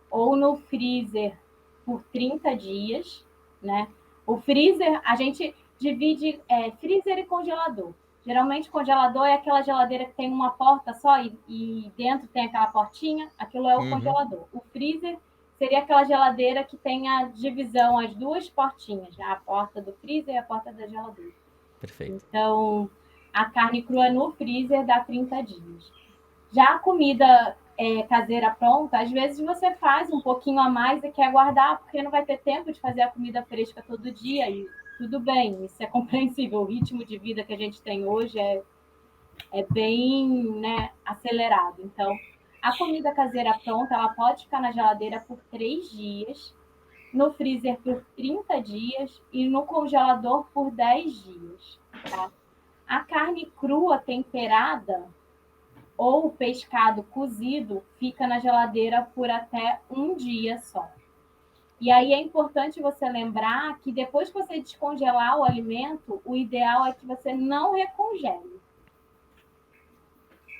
ou no freezer por 30 dias, né? O freezer, a gente divide freezer e congelador. Geralmente, congelador é aquela geladeira que tem uma porta só e dentro tem aquela portinha, aquilo é o Uhum, congelador. O freezer seria aquela geladeira que tem a divisão, as duas portinhas, a porta do freezer e a porta da geladeira. perfeito. Então, a carne crua no freezer dá 30 dias. Já a comida caseira pronta, às vezes você faz um pouquinho a mais e quer guardar, porque não vai ter tempo de fazer a comida fresca todo dia, e tudo bem, isso é compreensível. O ritmo de vida que a gente tem hoje é bem, né, acelerado. Então, a comida caseira pronta, ela pode ficar na geladeira por 3 dias, no freezer por 30 dias e no congelador por 10 dias. Tá? A carne crua temperada ou o pescado cozido fica na geladeira por até 1 dia só. E aí é importante você lembrar que depois que você descongelar o alimento, o ideal é que você não recongele.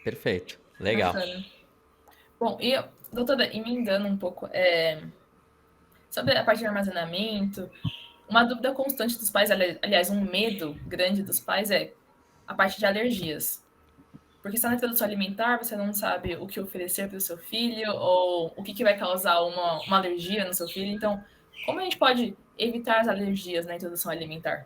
Perfeito. Legal. Bacana. Bom, e doutora, emendando um pouco, sobre a parte de armazenamento, uma dúvida constante dos pais, aliás, um medo grande dos pais é a parte de alergias. Porque está na introdução alimentar, você não sabe o que oferecer para o seu filho, ou o que vai causar uma alergia no seu filho. Então, como a gente pode evitar as alergias na introdução alimentar?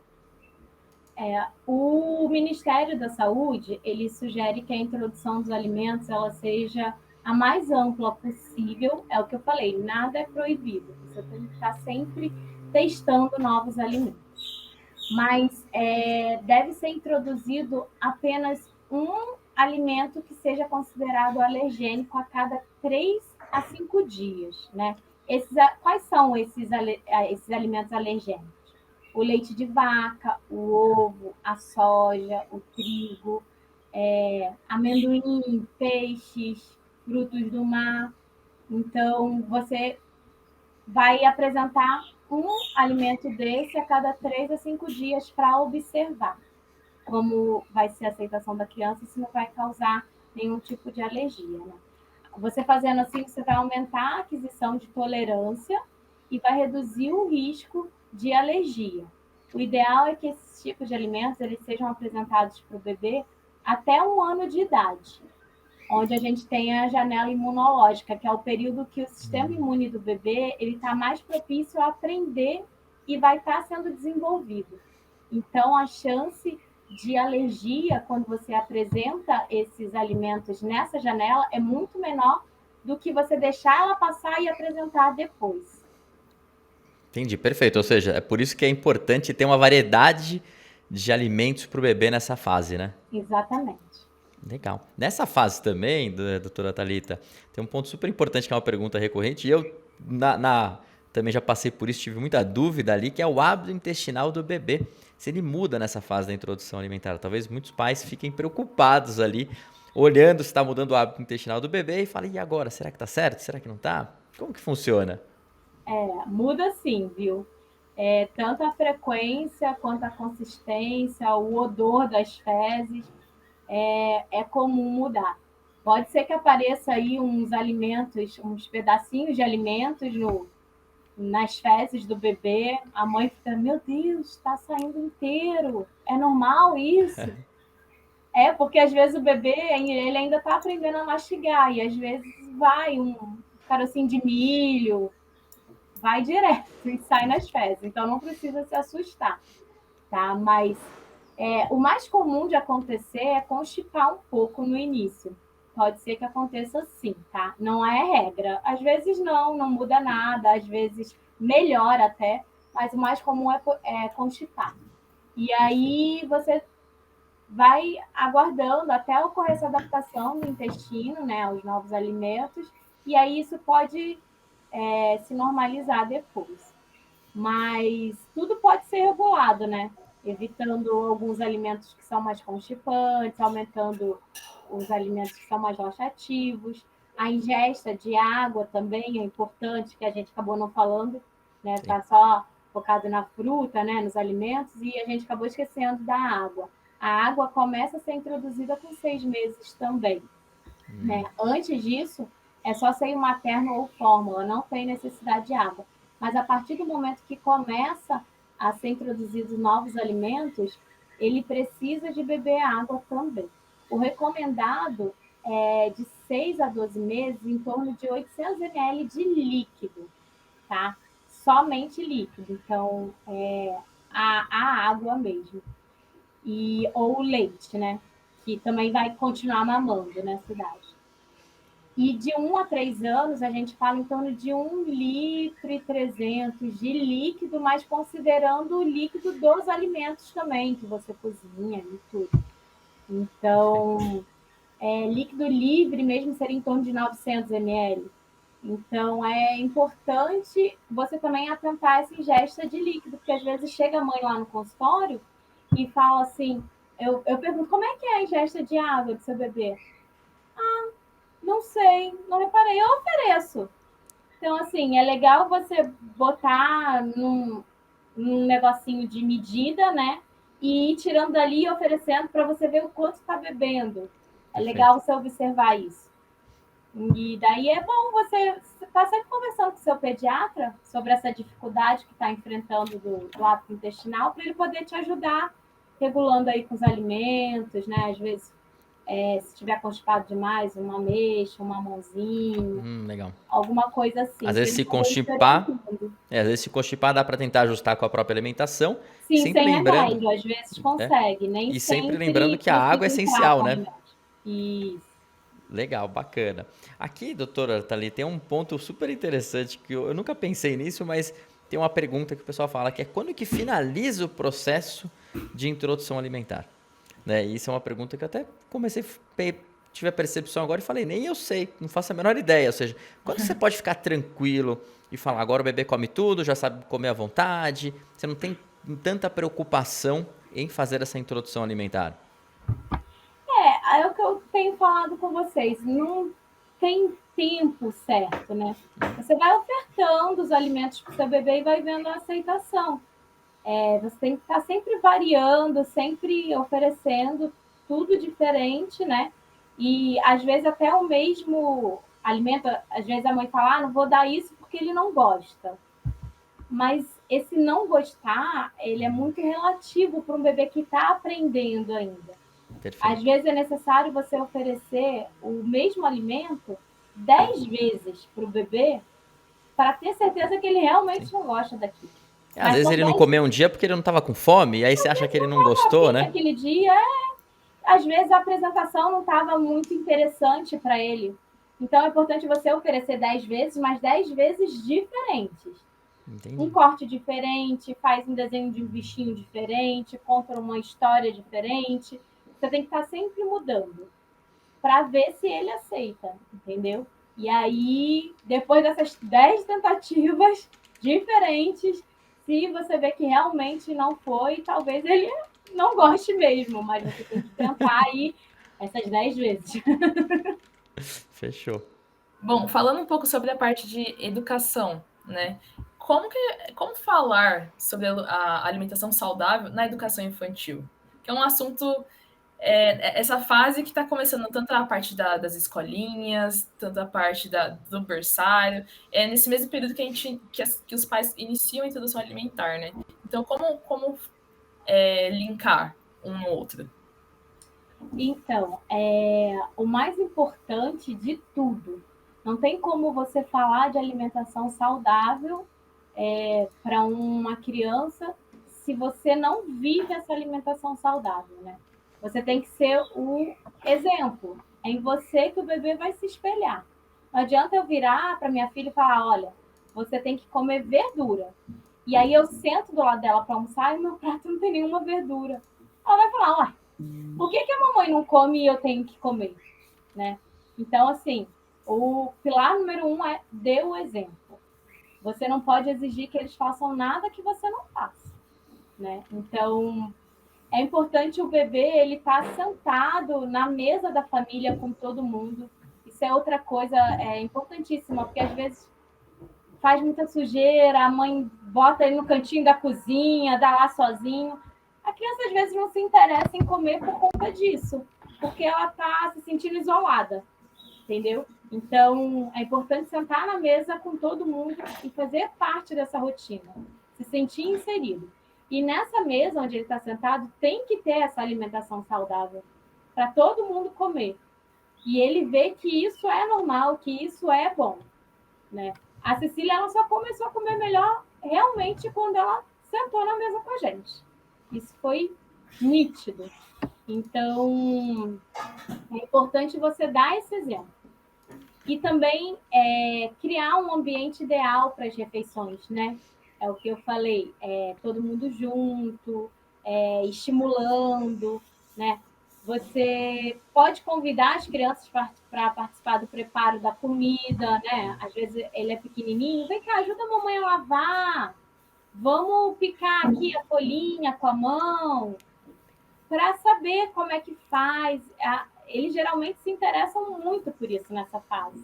O Ministério da Saúde, ele sugere que a introdução dos alimentos ela seja a mais ampla possível. É o que eu falei, nada é proibido. Você tem que estar sempre testando novos alimentos. Mas deve ser introduzido apenas um alimento que seja considerado alergênico a cada 3 a 5 dias, né? Quais são esses alimentos alergênicos? O leite de vaca, o ovo, a soja, o trigo, amendoim, peixes, frutos do mar. Então, você vai apresentar um alimento desse a cada 3 a 5 dias para observar como vai ser a aceitação da criança, se não vai causar nenhum tipo de alergia, né? Você fazendo assim, você vai aumentar a aquisição de tolerância e vai reduzir o risco de alergia. O ideal é que esses tipos de alimentos eles sejam apresentados para o bebê até 1 ano de idade, onde a gente tem a janela imunológica, que é o período que o sistema imune do bebê ele está mais propício a aprender e vai estar sendo desenvolvido. Então, a chance de alergia, quando você apresenta esses alimentos nessa janela, é muito menor do que você deixar ela passar e apresentar depois. Entendi, perfeito. Ou seja, é por isso que é importante ter uma variedade de alimentos para o bebê nessa fase, né? Exatamente. Legal. Nessa fase também, doutora Thalita, tem um ponto super importante que é uma pergunta recorrente, e eu também já passei por isso, tive muita dúvida ali, que é o hábito intestinal do bebê, se ele muda nessa fase da introdução alimentar. Talvez muitos pais fiquem preocupados ali, olhando se está mudando o hábito intestinal do bebê e falem, e agora, será que está certo? Será que não está? Como que funciona? Muda sim, viu? Tanto a frequência quanto a consistência, o odor das fezes, é comum mudar. Pode ser que apareça aí uns alimentos, uns pedacinhos de alimentos nas fezes do bebê. A mãe fica, meu Deus, está saindo inteiro. É normal isso? Porque às vezes o bebê ele ainda está aprendendo a mastigar e às vezes vai um carocinho de milho, vai direto e sai nas fezes. Então não precisa se assustar, tá? Mas o mais comum de acontecer é constipar um pouco no início. Pode ser que aconteça sim, tá? Não é regra. Às vezes não muda nada, às vezes melhora até, mas o mais comum é constipar. E aí você vai aguardando até ocorrer essa adaptação do intestino, né, aos novos alimentos, e aí isso pode se normalizar depois. Mas tudo pode ser regulado, né? Evitando alguns alimentos que são mais constipantes, aumentando os alimentos que são mais laxativos. A ingesta de água também é importante, que a gente acabou não falando, né? Tá só focado na fruta, né? Nos alimentos, e a gente acabou esquecendo da água. A água começa a ser introduzida com 6 meses também. Né? Antes disso, é só seio materno ou fórmula, não tem necessidade de água. Mas a partir do momento que começa a ser introduzidos novos alimentos, ele precisa de beber água também. O recomendado é de 6 a 12 meses, em torno de 800 ml de líquido, tá? Somente líquido, então a água mesmo. Ou o leite, né? Que também vai continuar mamando nessa idade. E de 1 a 3 anos, a gente fala em torno de 1,3 litro de líquido, mas considerando o líquido dos alimentos também, que você cozinha e tudo. Então, líquido livre mesmo seria em torno de 900 ml. Então, é importante você também atentar essa ingesta de líquido, porque às vezes chega a mãe lá no consultório e fala assim, eu pergunto, como é que é a ingesta de água do seu bebê? Não sei, não reparei, eu ofereço. Então, assim, é legal você botar num negocinho de medida, né? E ir tirando dali e oferecendo para você ver o quanto está bebendo. É legal você observar isso. E daí é bom você estar sempre conversando com o seu pediatra sobre essa dificuldade que está enfrentando do hábito intestinal, para ele poder te ajudar regulando aí com os alimentos, né? Às vezes se estiver constipado demais, uma ameixa, um mamãozinho, Legal. alguma coisa assim. Às vezes se constipar, dá para tentar ajustar com a própria alimentação. Sim, sempre sem lembrando, remédio, às vezes consegue, nem e sempre sempre lembrando que a água é precisa entrar essencial, com né? remédio. Isso. Legal, bacana. Aqui, doutora Thalita, tem um ponto super interessante que eu nunca pensei nisso, mas tem uma pergunta que o pessoal fala, que é quando que finaliza o processo de introdução alimentar? Né? E isso é uma pergunta que eu até tive a percepção agora e falei, nem eu sei, não faço a menor ideia. Ou seja, quando você pode ficar tranquilo e falar, agora o bebê come tudo, já sabe comer à vontade, você não tem tanta preocupação em fazer essa introdução alimentar? É o que eu tenho falado com vocês, não tem tempo certo, né? Você vai ofertando os alimentos para o seu bebê e vai vendo a aceitação. Você tem que estar sempre variando, sempre oferecendo tudo diferente, né? E às vezes até o mesmo alimento, às vezes a mãe fala, não vou dar isso porque ele não gosta. Mas esse não gostar, ele é muito relativo para um bebê que está aprendendo ainda. Perfeito. Às vezes é necessário você oferecer o mesmo alimento 10 vezes para o bebê para ter certeza que ele realmente não gosta daquilo. Às Mas vezes são ele não 10 comeu um dia porque ele não estava com fome, e aí você acha que ele não gostou, né? naquele dia, às vezes a apresentação não estava muito interessante para ele. Então é importante você oferecer 10 vezes, mas 10 vezes diferentes. Entendi. Um corte diferente, faz um desenho de um bichinho diferente, conta uma história diferente. Você tem que estar sempre mudando para ver se ele aceita, entendeu? E aí, depois dessas 10 tentativas diferentes, se você vê que realmente não foi, talvez ele não goste mesmo, mas você tem que tentar aí essas 10 vezes. Fechou. Bom, falando um pouco sobre a parte de educação, né? Como falar sobre a alimentação saudável na educação infantil? Que é um assunto, essa fase que está começando tanto a parte das escolinhas, tanto a parte do berçário, é nesse mesmo período que os pais iniciam a introdução alimentar, né? Então, como linkar um no outro? Então, o mais importante de tudo, não tem como você falar de alimentação saudável para uma criança se você não vive essa alimentação saudável, né? Você tem que ser o exemplo. É em você que o bebê vai se espelhar. Não adianta eu virar para minha filha e falar, olha, você tem que comer verdura. E aí eu sento do lado dela para almoçar e meu prato não tem nenhuma verdura. Ela vai falar, ué, por que a mamãe não come e eu tenho que comer? Né? Então, assim, o pilar número 1 é dê o exemplo. Você não pode exigir que eles façam nada que você não faça. Né? Então, é importante o bebê ele estar sentado na mesa da família com todo mundo. Isso é outra coisa importantíssima, porque às vezes faz muita sujeira, a mãe bota ele no cantinho da cozinha, dá lá sozinho. A criança às vezes não se interessa em comer por conta disso, porque ela está se sentindo isolada, entendeu? Então, é importante sentar na mesa com todo mundo e fazer parte dessa rotina, se sentir inserido. E nessa mesa onde ele está sentado, tem que ter essa alimentação saudável para todo mundo comer. E ele vê que isso é normal, que isso é bom, né? A Cecília ela só começou a comer melhor realmente quando ela sentou na mesa com a gente. Isso foi nítido. Então, é importante você dar esse exemplo. E também criar um ambiente ideal para as refeições, né? É o que eu falei, todo mundo junto, estimulando, né? Você pode convidar as crianças para participar do preparo da comida, né? Às vezes ele é pequenininho, vem cá, ajuda a mamãe a lavar, vamos picar aqui a folhinha com a mão, para saber como é que faz. Eles geralmente se interessam muito por isso nessa fase.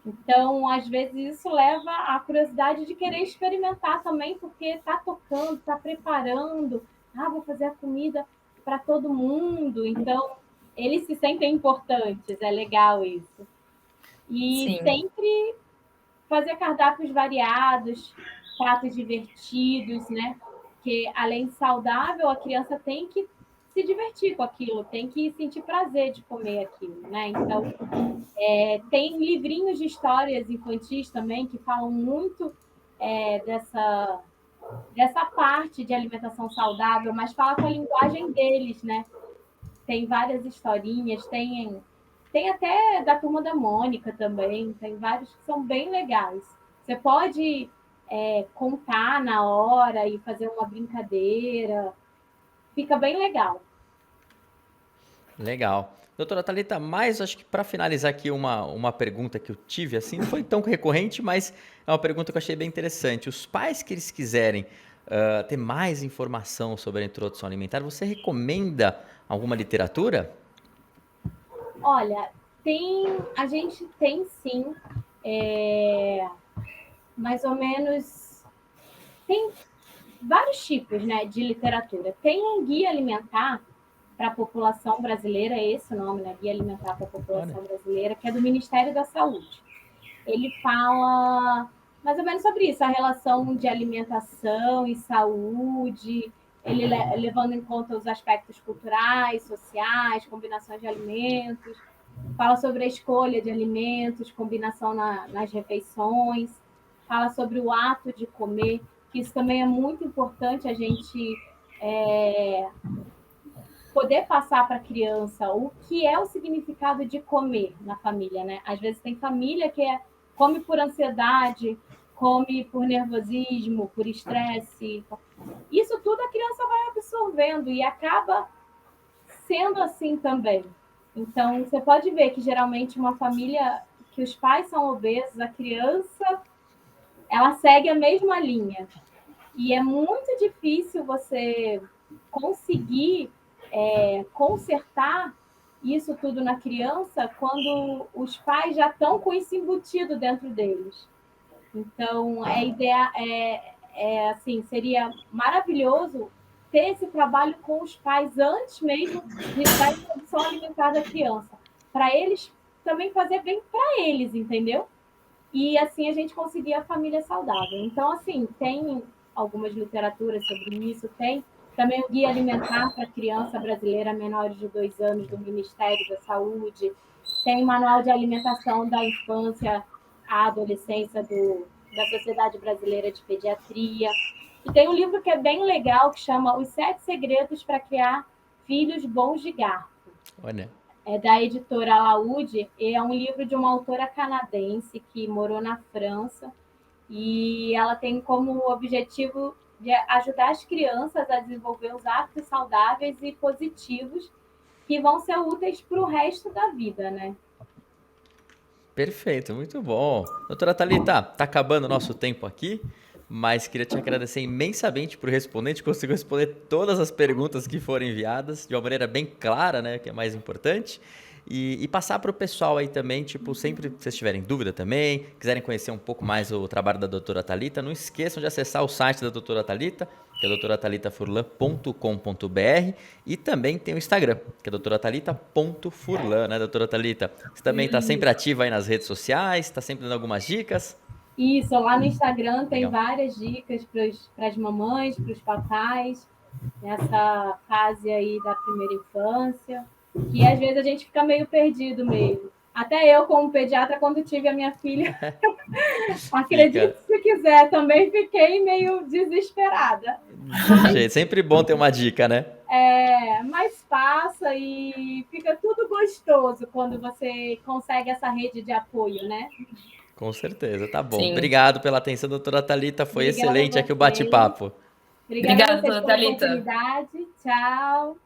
Então, às vezes, isso leva à curiosidade de querer experimentar também, porque está tocando, está preparando. Vou fazer a comida para todo mundo. Então, eles se sentem importantes, é legal isso. E Sim. sempre fazer cardápios variados, pratos divertidos, né? Porque, além de saudável, a criança tem que se divertir com aquilo, tem que sentir prazer de comer aquilo, né? Então, tem livrinhos de histórias infantis também que falam muito dessa parte de alimentação saudável, mas fala com a linguagem deles, né? Tem várias historinhas, tem até da Turma da Mônica também, tem vários que são bem legais. Você pode contar na hora e fazer uma brincadeira. Fica bem legal. Legal. Doutora Thalita, mais acho que para finalizar aqui uma pergunta que eu tive, assim, não foi tão recorrente, mas é uma pergunta que eu achei bem interessante. Os pais que eles quiserem ter mais informação sobre a introdução alimentar, você recomenda alguma literatura? Olha, a gente tem sim, mais ou menos, tem vários tipos, né, de literatura. Tem um guia alimentar para a população brasileira, é esse o nome, né, Guia Alimentar para a Olha, População Brasileira, que é do Ministério da Saúde. Ele fala mais ou menos sobre isso, a relação de alimentação e saúde, ele levando em conta os aspectos culturais, sociais, combinações de alimentos, fala sobre a escolha de alimentos, combinação nas refeições, fala sobre o ato de comer, que isso também é muito importante a gente poder passar para a criança o que é o significado de comer na família, né? Às vezes tem família que come por ansiedade, come por nervosismo, por estresse. Isso tudo a criança vai absorvendo e acaba sendo assim também. Então, você pode ver que geralmente uma família que os pais são obesos, a criança, ela segue a mesma linha. E é muito difícil você conseguir consertar isso tudo na criança quando os pais já estão com isso embutido dentro deles. Então, a ideia assim, seria maravilhoso ter esse trabalho com os pais antes mesmo da introdução alimentar da criança, para eles também fazer bem para eles, entendeu? E assim a gente conseguir a família saudável. Então, assim, tem algumas literaturas sobre isso, tem também o Guia Alimentar para Criança Brasileira Menores de 2 anos do Ministério da Saúde, tem o Manual de Alimentação da Infância à Adolescência da Sociedade Brasileira de Pediatria. E tem um livro que é bem legal, que chama Os 7 Segredos para Criar Filhos Bons de Garfo. olha, É da editora Alaúde, e é um livro de uma autora canadense que morou na França, e ela tem como objetivo de ajudar as crianças a desenvolver os hábitos saudáveis e positivos que vão ser úteis para o resto da vida, né? perfeito, muito bom. Doutora Thalita, tá acabando o nosso tempo aqui, mas queria te agradecer imensamente por responder. A gente conseguiu responder todas as perguntas que foram enviadas de uma maneira bem clara, né? Que é mais importante. E passar para o pessoal aí também, tipo, sempre que vocês tiverem dúvida também, quiserem conhecer um pouco mais o trabalho da doutora Thalita, não esqueçam de acessar o site da doutora Thalita, que é doutoratalitafurlan.com.br, e também tem o Instagram, que é doutoratalita.furlan, né, doutora Thalita? Você também está sempre E ativa aí nas redes sociais, está sempre dando algumas dicas? isso, lá no Instagram tem Legal. várias dicas para as mamães, para os papais, nessa fase aí da primeira infância, que às vezes a gente fica meio perdido mesmo. Até eu, como pediatra, quando tive a minha filha, Fica acredite se quiser, também fiquei meio desesperada. desse jeito. Sempre bom ter uma dica, né? Mas passa e fica tudo gostoso quando você consegue essa rede de apoio, né? Com certeza, tá bom. Sim. Obrigado pela atenção, doutora Thalita. Foi Obrigada a excelente aqui o vocês. bate-papo. Obrigada a Obrigada, vocês doutora pela Thalita. oportunidade. Tchau.